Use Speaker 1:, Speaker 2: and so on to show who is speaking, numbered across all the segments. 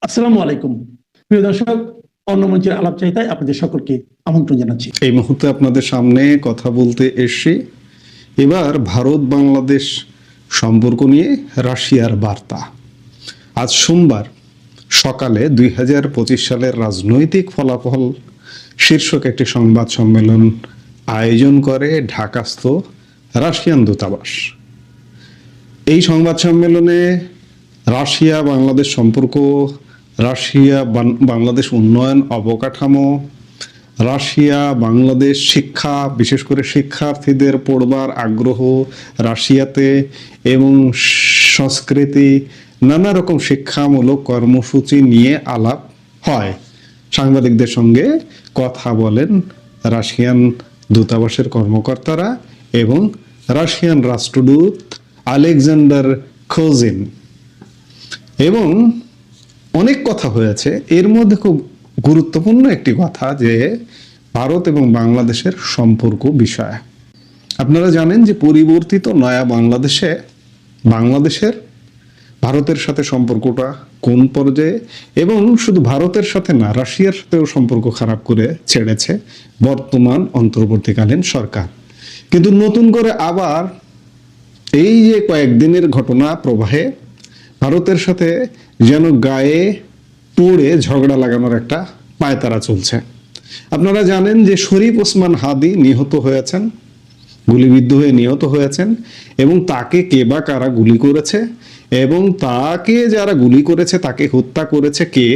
Speaker 1: আসসালামু আলাইকুম প্রিয় দর্শক, অন্য মঞ্চের আলাপ চাইতায় আপনাদের সকলকে আমন্ত্রণ জানাচ্ছি।
Speaker 2: এই মুহূর্তে আপনাদের সামনে কথা বলতে এসেছি এবার ভারত বাংলাদেশ সম্পর্ক নিয়ে রাশিয়ার বার্তা। আজ সোমবার সকালে 2025 সালের রাজনৈতিক ফলাফল শীর্ষক একটি সংবাদ সম্মেলন আয়োজন করে ঢাকাস্থ রাশিয়ান দূতাবাস। এই সংবাদ সম্মেলনে রাশিয়া বাংলাদেশ সম্পর্ক, রাশিয়া বাংলাদেশ উন্নয়ন অবকাঠামো, রাশিয়া বাংলাদেশ শিক্ষা, বিশেষ করে শিক্ষার্থীদের পড়বার আগ্রহ রাশিয়াতে এবং সংস্কৃতি, নানা রকম শিক্ষামূলক কর্মসূচি নিয়ে আলাপ হয়। সাংবাদিকদের সঙ্গে কথা বলেন রাশিয়ান দূতাবাসের কর্মকর্তারা এবং রাশিয়ান রাষ্ট্রদূত আলেকজান্ডার খোজিন, এবং অনেক কথা হয়েছে। এর মধ্যে খুব গুরুত্বপূর্ণ একটি কথা যে ভারত এবং বাংলাদেশের সম্পর্ক বিষয়ে। আপনারা জানেন যে পরিবর্তিত নয়া বাংলাদেশে বাংলাদেশের ভারতের সাথে সম্পর্কটা কোন পর্যায়ে, এবং শুধু ভারতের সাথে না, রাশিয়ার সাথেও সম্পর্ক খারাপ করে ছেড়েছে বর্তমান অন্তর্বর্তীকালীন সরকার। কিন্তু নতুন করে আবার এই যে কয়েকদিনের ঘটনা প্রবাহে ভারতের সাথে যেন গায়ে পড়ে ঝগড়া লাগানোর একটা পায়তারা চলছে। আপনারা জানেন যে শরীফ ওসমান হাদি নিহত হয়েছেন, গুলিবিদ্ধ হয়ে নিহত হয়েছেন, এবং তাকে কে বা কারা গুলি করেছে এবং তাকে যারা গুলি করেছে তাকে হত্যা করেছে কে,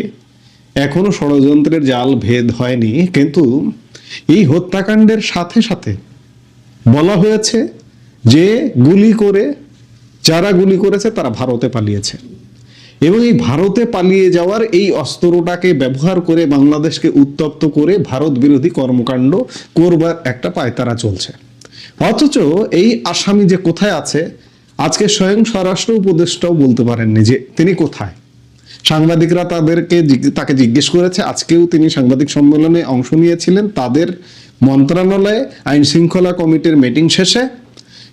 Speaker 2: এখনো ষড়যন্ত্রের জাল ভেদ হয়নি। কিন্তু এই হত্যাকাণ্ডের সাথে সাথে বলা হয়েছে যে যারা গুলি করেছে তারা ভারতে পালিয়েছে, এবং এই ভারতে পালিয়ে যাওয়ার এই অস্ত্রটাকে ব্যবহার করে বাংলাদেশকে উত্তপ্ত করে ভারত বিরোধী কর্মকাণ্ড করবার একটা পায়তারা চলছে। অথচ এই আসামি যে কোথায় আছে, আজকে স্বয়ং স্বরাষ্ট্র উপদেষ্টাও বলতে পারেননি যে তিনি কোথায়। সাংবাদিকরা তাকে জিজ্ঞেস করেছে, আজকেও তিনি সাংবাদিক সম্মেলনে অংশ নিয়েছিলেন তাদের মন্ত্রণালয়ে আইন শৃঙ্খলা কমিটির মিটিং শেষে।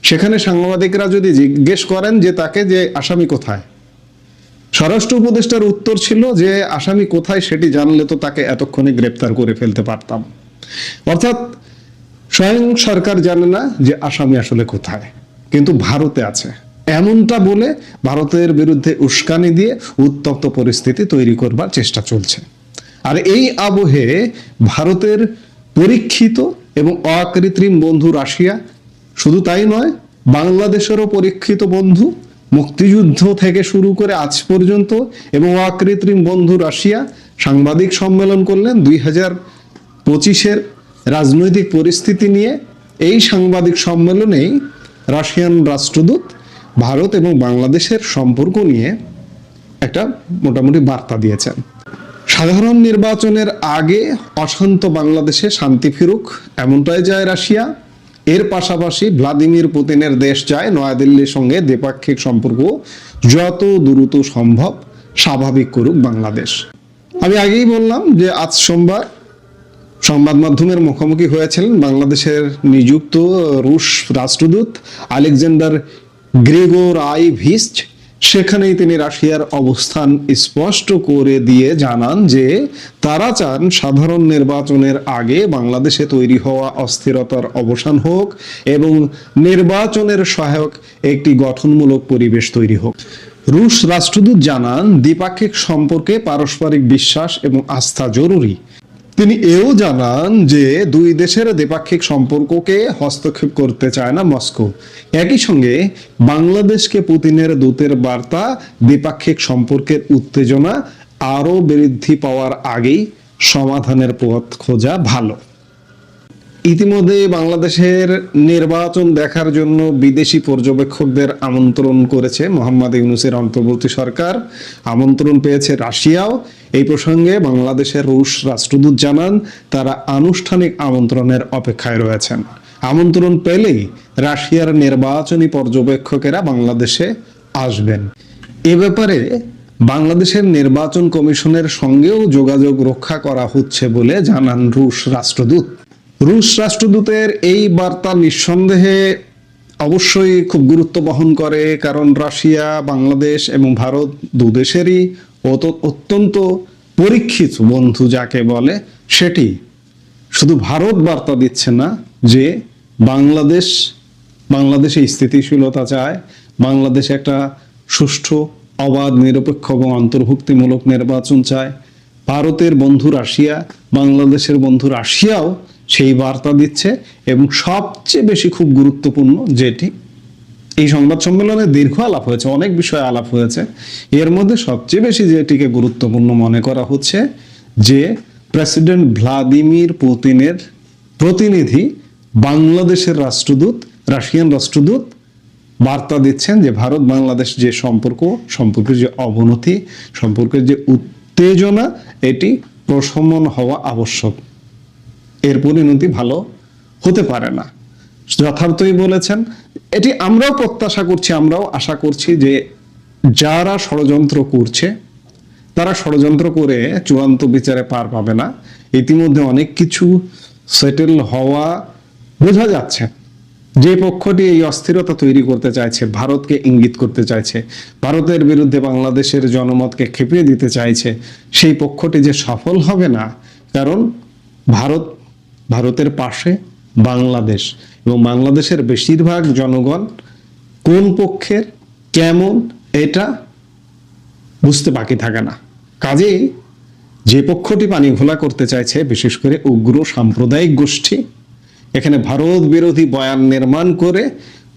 Speaker 2: সেখানে সাংবাদিকরা যদি জিজ্ঞেস করেন যে তাকে যে আসামি কোথায়, স্বরাষ্ট্র উপদেষ্টার উত্তর ছিল যে আসামি কোথায় সেটি জানলে তো তাকে এতক্ষণে গ্রেপ্তার করে ফেলতে পারতাম। অর্থাৎ স্বয়ং সরকার জানে না যে আসামি আসলে কোথায়, কিন্তু ভারতে আছে এমনটা বলে ভারতের বিরুদ্ধে উস্কানি দিয়ে উত্তপ্ত পরিস্থিতি তৈরি করবার চেষ্টা চলছে। আর এই আবহে ভারতের পরীক্ষিত এবং অকৃত্রিম বন্ধু রাশিয়া, শুধু তাই নয়, বাংলাদেশেরও পরীক্ষিত বন্ধু মুক্তিযুদ্ধ থেকে শুরু করে আজ পর্যন্ত, এবং অকৃত্রিম বন্ধু রাশিয়া সাংবাদিক সম্মেলন করলেন 2025-এর রাজনৈতিক পরিস্থিতি নিয়ে। এই সাংবাদিক সম্মেলনেই রাশিয়ান রাষ্ট্রদূত ভারত এবং বাংলাদেশের সম্পর্ক নিয়ে একটা মোটামুটি বার্তা দিয়েছেন। সাধারণ নির্বাচনের আগে অশান্ত বাংলাদেশে শান্তি ফিরুক, এমনটাই চায় রাশিয়া। এর পাশাপাশি ভ্লাদিমির পুতিনের দেশ চায় নয়াদিল্লির সঙ্গে দ্বিপাক্ষিক সম্পর্ক যত দ্রুত সম্ভব স্বাভাবিক করুক বাংলাদেশ। আমি আগেই বললাম যে আজ সোমবার সংবাদ মাধ্যমের মুখোমুখি হয়েছিলেন বাংলাদেশের নিযুক্ত রুশ রাষ্ট্রদূত আলেকজান্ডার গ্রিগোরাইভিচ। সেখানেই তিনি রাশিয়ার অবস্থান স্পষ্ট করে দিয়ে জানান যে তারা চান সাধারণ নির্বাচনের আগে বাংলাদেশে তৈরি হওয়া অস্থিরতার অবসান হোক এবং নির্বাচনের সহায়ক একটি গঠনমূলক পরিবেশ তৈরি হোক। রুশ রাষ্ট্রদূত জানান দ্বিপাক্ষিক সম্পর্কে পারস্পরিক বিশ্বাস এবং আস্থা জরুরি। তিনি এও জানান যে দুই দেশের দ্বিপাক্ষিক সম্পর্ককে হস্তক্ষেপ করতে চায় না মস্কো। একই সঙ্গে বাংলাদেশকে পুতিনের দূতের বার্তা, দ্বিপাক্ষিক সম্পর্কের উত্তেজনা আরো বৃদ্ধি পাওয়ার আগেই সমাধানের পথ খোঁজা ভালো। ইতিমধ্যে বাংলাদেশের নির্বাচন দেখার জন্য বিদেশি পর্যবেক্ষকদের আমন্ত্রণ করেছে মোহাম্মদ ইউনূসের অন্তর্বর্তী সরকার। আমন্ত্রণ পেয়েছে রাশিয়াও। এই প্রসঙ্গে বাংলাদেশের রুশ রাষ্ট্রদূত জানান তারা আনুষ্ঠানিক আমন্ত্রণের অপেক্ষায় রয়েছেন। আমন্ত্রণ পেলেই রাশিয়ার নির্বাচনী পর্যবেক্ষকেরা বাংলাদেশে আসবেন। এ ব্যাপারে বাংলাদেশের নির্বাচন কমিশনের সঙ্গেও যোগাযোগ রক্ষা করা হচ্ছে বলে জানান রুশ রাষ্ট্রদূত। রুশ রাষ্ট্রদূতের এই বার্তা নিঃসন্দেহে অবশ্যই খুব গুরুত্ব বহন করে, কারণ রাশিয়া, বাংলাদেশ এবং ভারত দুদেশেরই অত্যন্ত পরীক্ষিত বন্ধু যাকে বলে, সেটি শুধু ভারত বার্তা দিচ্ছে না যে বাংলাদেশে স্থিতিশীলতা চায়, বাংলাদেশে একটা সুষ্ঠু, অবাধ, নিরপেক্ষ এবং অন্তর্ভুক্তিমূলক নির্বাচন চায়। ভারতের বন্ধু রাশিয়া, বাংলাদেশের বন্ধু রাশিয়াও সেই বার্তা দিচ্ছে। এবং সবচেয়ে বেশি খুব গুরুত্বপূর্ণ যেটি, এই সংবাদ সম্মেলনে দীর্ঘ আলাপ হয়েছে, অনেক বিষয়ে আলাপ হয়েছে, এর মধ্যে সবচেয়ে বেশি যেটিকে গুরুত্বপূর্ণ মনে করা হচ্ছে যে প্রেসিডেন্ট ভ্লাদিমির পুতিনের প্রতিনিধি বাংলাদেশের রাষ্ট্রদূত, রাশিয়ান রাষ্ট্রদূত বার্তা দিচ্ছেন যে ভারত বাংলাদেশ যে সম্পর্কের যে অবনতি, সম্পর্কের যে উত্তেজনা, এটি প্রশমন হওয়া আবশ্যক, এর পরিণতি ভালো হতে পারে না। যথার্থই বলেছেন। এটি আমরাও প্রত্যাশা করছি, আমরাও আশা করছি যে যারা ষড়যন্ত্র করছে তারা ষড়যন্ত্র করে চূড়ান্ত বিচারে পার পাবে না। ইতিমধ্যে অনেক কিছু সেটেল হওয়া বোঝা যাচ্ছে। যে পক্ষটি এই অস্থিরতা তৈরি করতে চাইছে, ভারতকে ইঙ্গিত করতে চাইছে, ভারতের বিরুদ্ধে বাংলাদেশের জনমতকে খেপিয়ে দিতে চাইছে, সেই পক্ষটি যে সফল হবে না। কারণ ভারতের পাশে বাংলাদেশ, এবং বাংলাদেশের বেশিরভাগ জনগণ কোন পক্ষের, কেমন, এটা বুঝতে বাকি থাকে না। কাজেই যে পক্ষটি পানি ঘোলা করতে চাইছে, বিশেষ করে উগ্র সাম্প্রদায়িক গোষ্ঠী, এখানে ভারত বিরোধী বয়ান নির্মাণ করে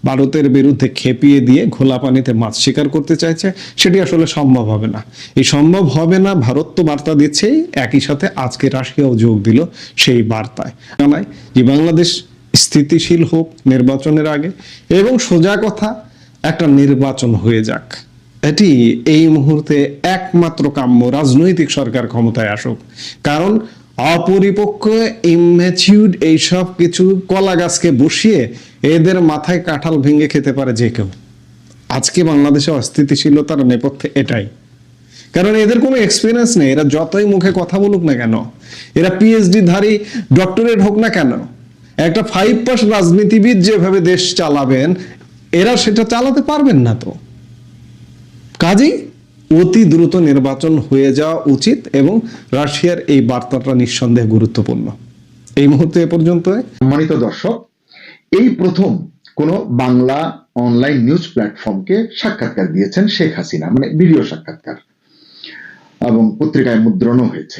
Speaker 2: ভারতের বিরুদ্ধে খেপিয়ে দিয়ে ঘোলা পানিতে মাছ শিকার করতে চাইছে, সেটি আসলে সম্ভব হবে না। এই সম্ভব হবে না। ভারত তো বার্তা দিচ্ছেই, একই সাথে আজকে রাশিয়াও যোগ দিল সেই বার্তায়, জানায় যে বাংলাদেশ স্থিতিশীল হোক নির্বাচনের আগে, এবং সোজা কথা, একটা নির্বাচন হয়ে যাক। এটি এই মুহূর্তে একমাত্র কাম্য, রাজনৈতিক সরকার ক্ষমতায় আসুক। কারণ অপরিপক্ক, ইম্যাচিউরড এইসব কিছু কলা গাছকে বসিয়ে এদের মাথায় কাঁঠাল ভেঙে খেতে পারে যে কেউ। আজকে বাংলাদেশে অস্থিতিশীলতার নেপথ্যে এটাই। কারণ এদের কোনো এক্সপিরিয়েন্স নেই। এরা যতই মুখে কথা বলুক না কেন, এরা পিএইচডি ধারী, ডক্টরেট হোক না কেন, একটা 5 পাস রাজনীতিবিদ যেভাবে দেশ চালাবেন, এরা সেটা চালাতে পারবেন না। তো কাজেই অতি দ্রুত নির্বাচন হয়ে যাওয়া উচিত, এবং রাশিয়ার এই বার্তাটা নিঃসন্দেহে গুরুত্বপূর্ণ। এই মুহূর্তে এ পর্যন্ত।
Speaker 3: সম্মানিত দর্শক, এই প্রথম কোন বাংলা অনলাইন নিউজ প্ল্যাটফর্মকে সাক্ষাৎকার দিয়েছেন শেখ হাসিনা, মানে ভিডিও সাক্ষাৎকার, এবং পত্রিকায় মুদ্রণও হয়েছে।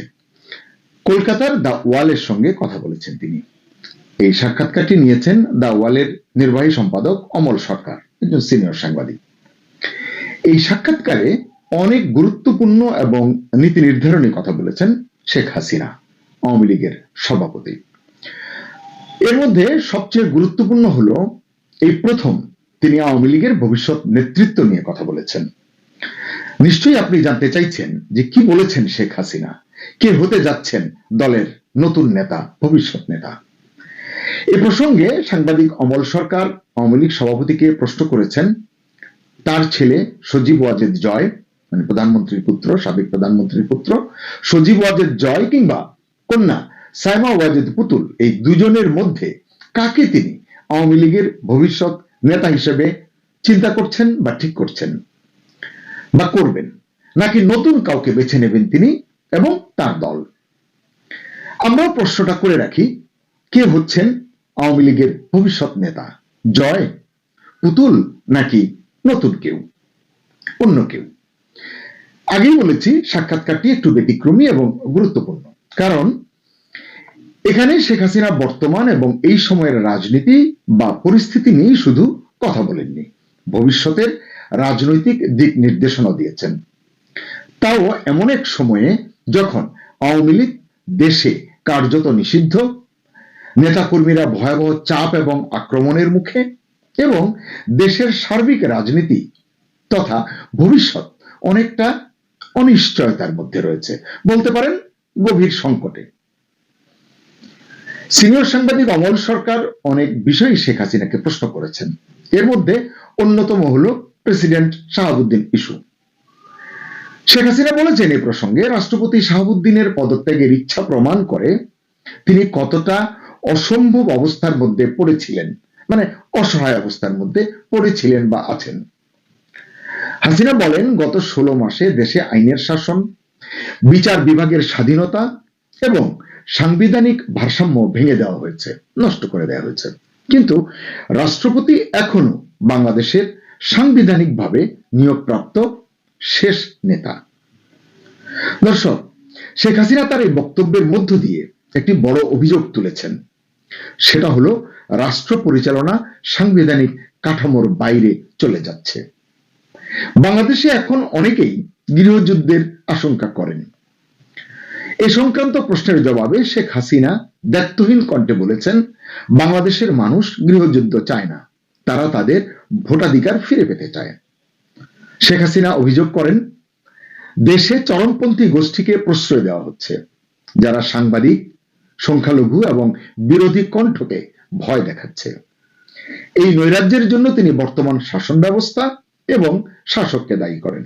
Speaker 3: কলকাতার দ্য ওয়ালের সঙ্গে কথা বলেছেন তিনি। এই সাক্ষাৎকারটি নিয়েছেন দ্য ওয়ালের নির্বাহী সম্পাদক অমল সরকার, একজন সিনিয়র সাংবাদিক। এই সাক্ষাৎকারে অনেক গুরুত্বপূর্ণ এবং নীতি নির্ধারণী কথা বলেছেন শেখ হাসিনা, আওয়ামী লীগের সভাপতি। এর মধ্যে সবচেয়ে গুরুত্বপূর্ণ হলো এই প্রথম তিনি আওয়ামী লীগের ভবিষ্যৎ নেতৃত্ব নিয়ে কথা বলেছেন। নিশ্চয়ই আপনি জানতে চাইছেন যে কি বলেছেন শেখ হাসিনা, কে হতে যাচ্ছেন দলের নতুন নেতা, ভবিষ্যৎ নেতা। এ প্রসঙ্গে সাংবাদিক অমল সরকার আওয়ামী লীগ সভাপতিকে প্রশ্ন করেছেন তার ছেলে সজীব ওয়াজেদ জয়, মানে প্রধানমন্ত্রীর পুত্র, সাবেক প্রধানমন্ত্রীর পুত্র সজীব ওয়াজেদ জয়, কিংবা কন্যা সাইমা ওয়াজেদ পুতুল, এই দুজনের মধ্যে কাকে তিনি আওয়ামী লীগের ভবিষ্যৎ নেতা হিসেবে চিন্তা করছেন বা ঠিক করছেন বা করবেন, নাকি নতুন কাউকে বেছে নেবেন তিনি এবং তার দল। আমরা প্রশ্নটা করে রাখি, কে হচ্ছেন আওয়ামী লীগের ভবিষ্যৎ নেতা? জয়, পুতুল, নাকি নতুন কেউ, অন্য কেউ? আগেই বলেছি সাক্ষাৎকারটি একটু ব্যতিক্রমী এবং গুরুত্বপূর্ণ, কারণ এখানে শেখ হাসিনা বর্তমান এবং এই সময়ের রাজনীতি বা পরিস্থিতি নিয়ে শুধু কথা বলেননি, ভবিষ্যতের রাজনৈতিক দিক নির্দেশনা দিয়েছেন। তাও এমন এক সময়ে যখন আওয়ামী লীগ দেশে কার্যত নিষিদ্ধ, নেতাকর্মীরা ভয়াবহ চাপ এবং আক্রমণের মুখে, এবং দেশের সার্বিক রাজনীতি তথা ভবিষ্যৎ অনেকটা অনিশ্চয়তার মধ্যে রয়েছে, বলতে পারেন গভীর সংকটে। সিনিয়র সাংবাদিক অমল সরকার অনেক বিষয় শেখ হাসিনাকে প্রশ্ন করেছেন। এর মধ্যে অন্যতম হলো প্রেসিডেন্ট শাহাবুদ্দিন ইস্যু। শেখ হাসিনা বলেছেন এই প্রসঙ্গে রাষ্ট্রপতি শাহাবুদ্দিনের পদত্যাগের ইচ্ছা প্রমাণ করে তিনি কতটা অসম্ভব অবস্থার মধ্যে পড়েছিলেন, মানে অসহায় অবস্থার মধ্যে পড়েছিলেন বা আছেন। হাসিনা বলেন, গত 16 মাসে দেশে আইনের শাসন, বিচার বিভাগের স্বাধীনতা এবং সাংবিধানিক ভারসাম্য ভেঙে দেওয়া হয়েছে, নষ্ট করে দেওয়া হয়েছে। কিন্তু রাষ্ট্রপতি এখনো বাংলাদেশের সাংবিধানিকভাবে নিয়োগপ্রাপ্ত শেষ নেতা। দর্শক, শেখ হাসিনা তার এই বক্তব্যের মধ্য দিয়ে একটি বড় অভিযোগ তুলেছেন। সেটা হলো রাষ্ট্র পরিচালনা সাংবিধানিক কাঠামোর বাইরে চলে যাচ্ছে। বাংলাদেশে এখন অনেকেই গৃহযুদ্ধের আশঙ্কা করেন। এ সংক্রান্ত প্রশ্নের জবাবে শেখ হাসিনা দায়িত্বহীন কণ্ঠে বলেছেন, বাংলাদেশের মানুষ গৃহযুদ্ধ চায় না, তারা তাদের ভোটাধিকার ফিরে পেতে চায়। শেখ হাসিনা অভিযোগ করেন, দেশে চরমপন্থী গোষ্ঠীকে প্রশ্রয় দেওয়া হচ্ছে, যারা সাংবাদিক, সংখ্যালঘু এবং বিরোধী কণ্ঠকে ভয় দেখাচ্ছে। এই নৈরাজ্যের জন্য তিনি বর্তমান শাসন ব্যবস্থা এবং শাসককে দায়ী করেন।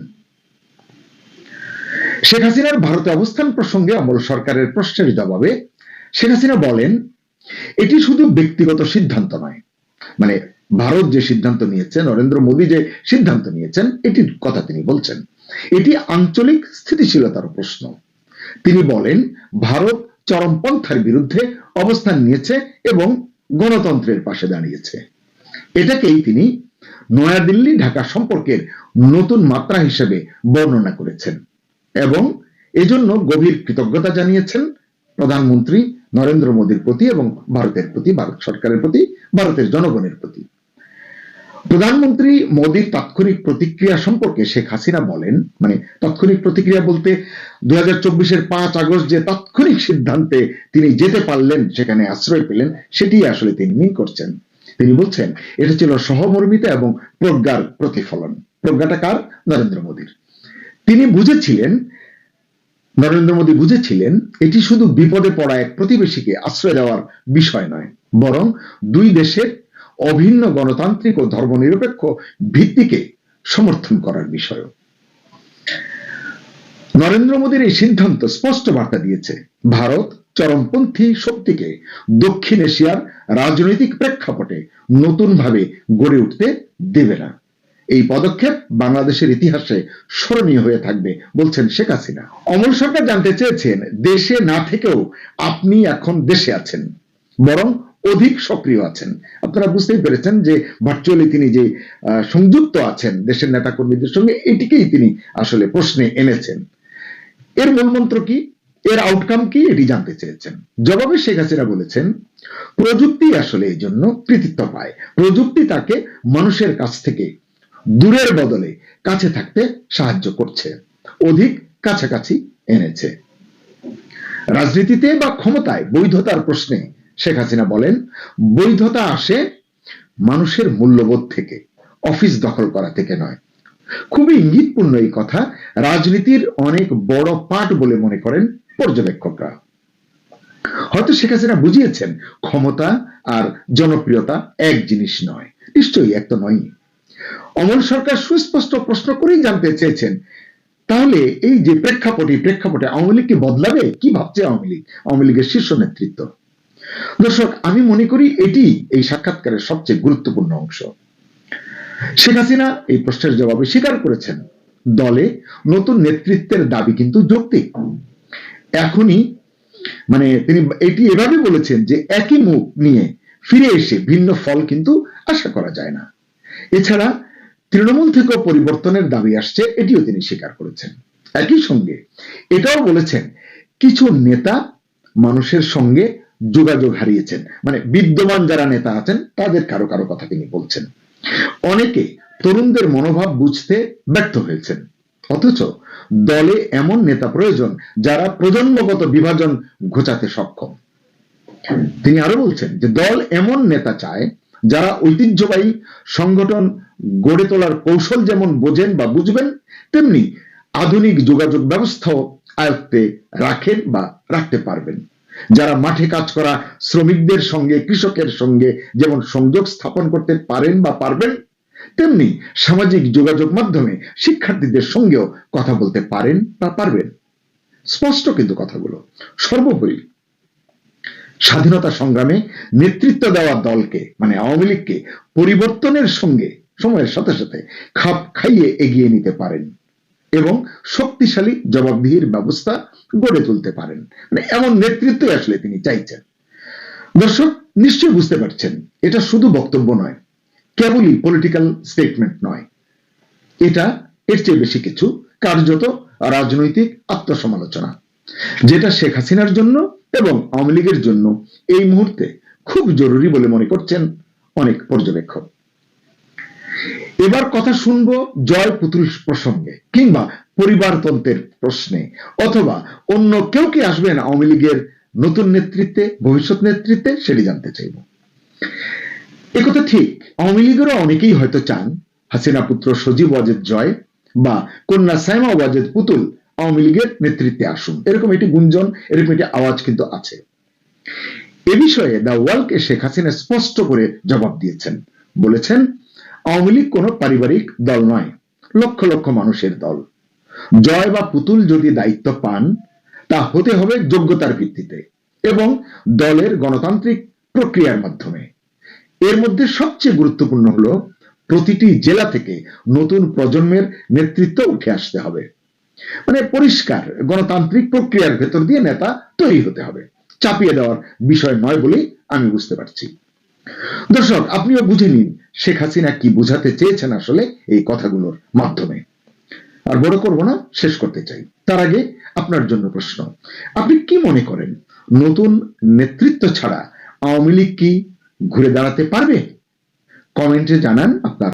Speaker 3: শেখ হাসিনার ভারতে অবস্থান প্রসঙ্গে অমল সরকারের প্রশ্নের জবাবে শেখ হাসিনা বলেন, এটি শুধু ব্যক্তিগত সিদ্ধান্ত নয়, মানে ভারত যে সিদ্ধান্ত নিয়েছে, নরেন্দ্র মোদী যে সিদ্ধান্ত নিয়েছেন, এটির কথা তিনি বলছেন, এটি আঞ্চলিক স্থিতিশীলতার প্রশ্ন। তিনি বলেন, ভারত চরমপন্থার বিরুদ্ধে অবস্থান নিয়েছে এবং গণতন্ত্রের পাশে দাঁড়িয়েছে। এটাকেই তিনি নয়াদিল্লি ঢাকা সম্পর্কের নতুন মাত্রা হিসেবে বর্ণনা করেছেন এবং এজন্য গভীর কৃতজ্ঞতা জানিয়েছেন প্রধানমন্ত্রী নরেন্দ্র মোদীর প্রতি এবং ভারতের প্রতি, ভারত সরকারের প্রতি, ভারতের জনগণের প্রতি। প্রধানমন্ত্রী মোদীর তাৎক্ষণিক প্রতিক্রিয়া সম্পর্কে শেখ হাসিনা বলেন, মানে তাৎক্ষণিক প্রতিক্রিয়া বলতে 2024-এর 5 আগস্ট যে তাৎক্ষণিক সিদ্ধান্তে তিনি যেতে পারলেন, সেখানে আশ্রয় পেলেন, সেটি আসলে তিনি মিন করছেন। তিনি বলছেন, এটা ছিল সহমর্মিতা এবং প্রজ্ঞার প্রতিফলন। প্রজ্ঞাটা কার? নরেন্দ্র মোদীর। তিনি বুঝেছিলেন, নরেন্দ্র মোদী বুঝেছিলেন, এটি শুধু বিপদে পড়া এক প্রতিবেশীকে আশ্রয় দেওয়ার বিষয় নয়, বরং দুই দেশের অভিন্ন গণতান্ত্রিক ও ধর্মনিরপেক্ষ ভিত্তিকে সমর্থন করার বিষয়। নরেন্দ্র মোদীর এই সিদ্ধান্ত স্পষ্ট বার্তা দিয়েছে, ভারত চরমপন্থী শক্তিকে দক্ষিণ এশিয়ার রাজনৈতিক প্রেক্ষাপটে নতুনভাবে গড়ে উঠতে দেবে না। এই পদক্ষেপ বাংলাদেশের ইতিহাসে স্মরণীয় হয়ে থাকবে, বলছেন শেখ হাসিনা। অমল সরকার জানতে চেয়েছেন, দেশে না থেকেও আপনি এখন দেশে আছেন, বরং অধিক সক্রিয় আছেন। আপনারা বুঝতেই পেরেছেন যে ভার্চুয়ালি তিনি যে সংযুক্ত আছেন দেশের নেতাকর্মীদের সঙ্গে, এটিকেই তিনি আসলে প্রশ্নে এনেছেন। এর মূলমন্ত্র কি, এর আউটকাম কি, এটি জানতে চেয়েছেন। জবাবে শেখ হাসিনা বলেছেন, প্রযুক্তি আসলে এই জন্য কৃতিত্ব পায়। প্রযুক্তি তাকে মানুষের কাছ থেকে দূরের বদলে কাছে থাকতে সাহায্য করছে, অধিক কাছাকাছি এনেছে। রাজনীতিতে বা ক্ষমতায় বৈধতার প্রশ্নে শেখ হাসিনা বলেন, বৈধতা আসে মানুষের মূল্যবোধ থেকে, অফিস দখল করা থেকে নয়। খুবই ইঙ্গিতপূর্ণ এই কথা রাজনীতির অনেক বড় পাঠ বলে মনে করেন পর্যবেক্ষকরা। হয়তো শেখ হাসিনা বুঝিয়েছেন, ক্ষমতা আর জনপ্রিয়তা এক জিনিস নয়। নিশ্চয়ই এক তো নয়। অমল সরকার সুস্পষ্ট প্রশ্ন করেই জানতে চেয়েছেন, তাহলে এই যে প্রেক্ষাপটে আওয়ামী লীগ কি বদলাবে? কি ভাবছে আওয়ামী লীগের শীর্ষ নেতৃত্ব? দর্শক, আমি মনে করি এটি এই সাক্ষাৎকারের সবচেয়ে গুরুত্বপূর্ণ অংশ। শেখ হাসিনা এই প্রশ্নের জবাবে স্বীকার করেছেন, দলে নতুন নেতৃত্বের দাবি কিন্তু যৌক্তিক। এখনই মানে তিনি এটি এভাবে বলেছেন যে একই মুখ নিয়ে ফিরে এসে ভিন্ন ফল কিন্তু আশা করা যায় না। এছাড়া তৃণমূল থেকেও পরিবর্তনের দাবি আসছে, এটিও তিনি স্বীকার করেছেন। একই সঙ্গে এটাও বলেছেন, কিছু নেতা মানুষের সঙ্গে যোগাযোগ হারিয়েছেন, মানে বিদ্যমান যারা নেতা আছেন তাদের কারো কারো কথা তিনি বলছেন। অনেকে তরুণদের মনোভাব বুঝতে ব্যর্থ হয়েছেন, অথচ দলে এমন নেতা প্রয়োজন যারা প্রজন্মগত বিভাজন ঘোচাতে সক্ষম। তিনি আরো বলছেন যে দল এমন নেতা চায় যারা ঐতিহ্যবাহী সংগঠন গড়ে তোলার কৌশল যেমন বোঝেন বা বুঝবেন, তেমনি আধুনিক যোগাযোগ ব্যবস্থাও আয়ত্তে রাখেন বা রাখতে পারবেন। যারা মাঠে কাজ করা শ্রমিকদের সঙ্গে, কৃষকের সঙ্গে যেমন সংযোগ স্থাপন করতে পারেন বা পারবেন, তেমনি সামাজিক যোগাযোগ মাধ্যমে শিক্ষার্থীদের সঙ্গেও কথা বলতে পারেন বা পারবেন। স্পষ্ট কিন্তু কথাগুলো। সর্বোপরি স্বাধীনতা সংগ্রামে নেতৃত্ব দেওয়া দলকে, মানে আওয়ামী লীগকে পরিবর্তনের সঙ্গে সময়ের সাথে সাথে খাপ খাইয়ে এগিয়ে নিতে পারেন এবং শক্তিশালী জবাবদিহির ব্যবস্থা গড়ে তুলতে পারেন। মানে এমন নেতৃত্ব আসলে তিনি চাইছেন। দর্শক নিশ্চয়ই বুঝতে পারছেন, এটা শুধু বক্তব্য নয়, কেবলই পলিটিক্যাল স্টেটমেন্ট নয়, এটা এর চেয়ে বেশি কিছু, কার্যত রাজনৈতিক আত্মসমালোচনা, যেটা শেখ হাসিনার জন্য এবং আওয়ামী লীগের জন্য এই মুহূর্তে খুব জরুরি বলে মনে করছেন অনেক পর্যবেক্ষক। এবার কথা শুনবো জয় পুতুল প্রসঙ্গে, কিংবা পরিবারতন্ত্রের প্রশ্নে, অথবা অন্য কেউ কি আসবেন আওয়ামী লীগের নতুন নেতৃত্বে, ভবিষ্যৎ নেতৃত্বে, সেটি জানতে চাইব। একথা ঠিক, আওয়ামী লীগেরও অনেকেই হয়তো চান হাসিনা পুত্র সজীব ওয়াজেদ জয় বা কন্যা সাইমা ওয়াজেদ পুতুল আওয়ামী লীগের নেতৃত্বে আসুন, এরকম একটি গুঞ্জন, এরকম একটি আওয়াজ কিন্তু আছে। এ বিষয়ে দ্য ওয়ালকে শেখ হাসিনা স্পষ্ট করে জবাব দিয়েছেন, বলেছেন আওয়ামী লীগ কোনো পারিবারিক দল নয়, লক্ষ লক্ষ মানুষের দল। জয় বা পুতুল যদি দায়িত্ব পান, তা হতে হবে যোগ্যতার ভিত্তিতে এবং দলের গণতান্ত্রিক প্রক্রিয়ার মাধ্যমে। এর মধ্যে সবচেয়ে গুরুত্বপূর্ণ হলো প্রতিটি জেলা থেকে নতুন প্রজন্মের নেতৃত্ব উঠে আসতে হবে। মানে পরিষ্কার গণতান্ত্রিক প্রক্রিয়ার ভেতর দিয়ে নেতা তৈরি হতে হবে, চাপিয়ে দেওয়ার বিষয় নয় বলেই আমি বুঝতে পারছি। দর্শক, আপনিও বুঝে নিন শেখ হাসিনা কি বোঝাতে চেয়েছেন আসলে এই কথাগুলোর মাধ্যমে। আর বড় করব না, শেষ করতে চাই। তার আগে আপনার জন্য প্রশ্ন, আপনি কি মনে করেন নতুন নেতৃত্ব ছাড়া আওয়ামী লীগ কি ঘুরে দাঁড়াতে পারবে? কমেন্টে জানান আপনার